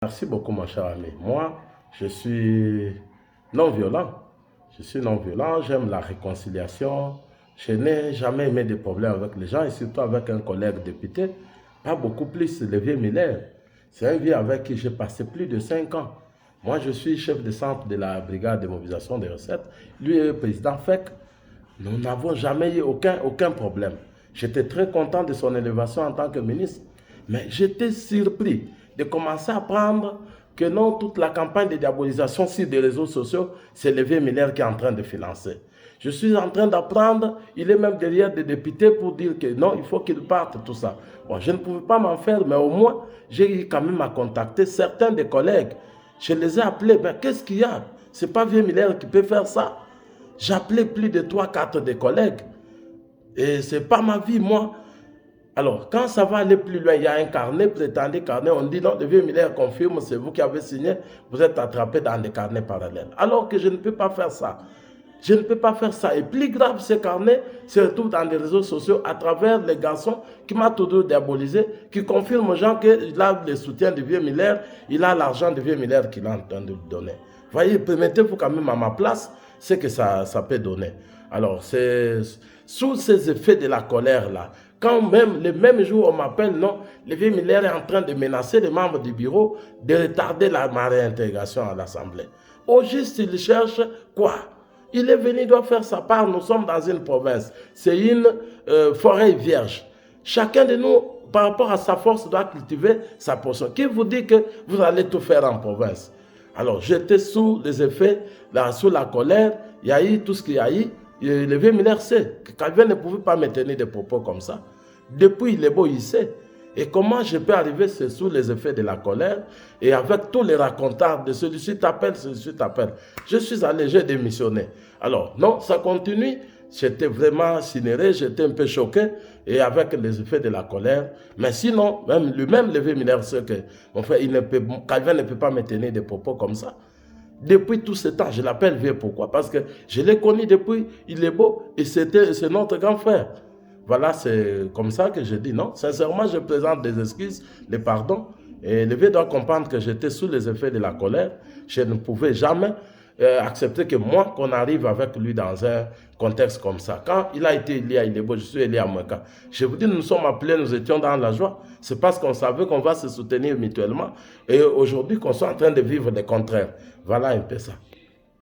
Merci beaucoup, mon cher ami. Moi, je suis non-violent. Je suis non-violent, j'aime la réconciliation. Je n'ai jamais aimé de problèmes avec les gens, et surtout avec un collègue député, pas beaucoup plus, le vieux Miller. C'est un vieux avec qui j'ai passé plus de 5 ans. Moi, je suis chef de centre de la brigade de mobilisation des recettes. Lui est président FEC. Nous n'avons jamais eu aucun problème. J'étais très content de son élévation en tant que ministre, mais j'étais surpris de commencer à apprendre que non, toute la campagne de diabolisation sur des réseaux sociaux, c'est le vieux Miller qui est en train de financer. Je suis en train d'apprendre, il est même derrière des députés pour dire que non, il faut qu'il parte, tout ça. Bon, je ne pouvais pas m'en faire, mais au moins, j'ai eu quand même à contacter certains des collègues. Je les ai appelés, ben qu'est-ce qu'il y a? C'est pas vieux Miller qui peut faire ça. J'ai appelé plus de 3-4 des collègues. Et ce n'est pas ma vie, moi. Alors, quand ça va aller plus loin, il y a un carnet, prétendu carnet, on dit non, le vieux Miller confirme, c'est vous qui avez signé, vous êtes attrapé dans des carnets parallèles. Alors que je ne peux pas faire ça. Je ne peux pas faire ça. Et plus grave, ces carnets se retrouvent dans les réseaux sociaux à travers les garçons qui m'ont toujours diabolisé, qui confirment aux gens qu'il a le soutien du vieux Miller, il a l'argent du vieux Miller qu'il est en train de lui donner. Voyez, permettez-vous quand même à ma place ce que ça peut donner. Alors, c'est sous ces effets de la colère-là, quand même, le même jour, on m'appelle, non, le vieux Miller est en train de menacer les membres du bureau de retarder ma réintégration à l'Assemblée. Au juste, il cherche quoi? Il est venu, il doit faire sa part. Nous sommes dans une province. C'est une forêt vierge. Chacun de nous, par rapport à sa force, doit cultiver sa portion. Qui vous dit que vous allez tout faire en province? Alors, j'étais sous les effets, sous la colère. Il y a eu tout ce qu'il y a eu. Le vieux Miller sait que Calvin ne pouvait pas me tenir des propos comme ça. Depuis, il est beau, il sait. Et comment je peux arriver, c'est sous les effets de la colère et avec tous les racontards de celui-ci t'appelle, celui-ci t'appelle. Je suis allé, j'ai démissionné. Alors, non, ça continue. J'étais vraiment sidéré, j'étais un peu choqué et avec les effets de la colère. Mais sinon, même lui-même, le vieux Miller sait que, mon frère, Calvin ne peut pas me tenir des propos comme ça. Depuis tout ce temps, je l'appelle vieux, pourquoi? Parce que je l'ai connu depuis, il est beau, et c'est notre grand frère. Voilà, c'est comme ça que je dis non. Sincèrement, je présente des excuses, des pardons, et le vieux doit comprendre que j'étais sous les effets de la colère. Je ne pouvais jamais accepter que moi, qu'on arrive avec lui dans un contexte comme ça. Quand il a été élu à Ilebo, je suis élu à Mweka. Je vous dis, nous sommes appelés, nous étions dans la joie. C'est parce qu'on savait qu'on va se soutenir mutuellement. Et aujourd'hui, qu'on soit en train de vivre des contraires. Voilà un peu ça.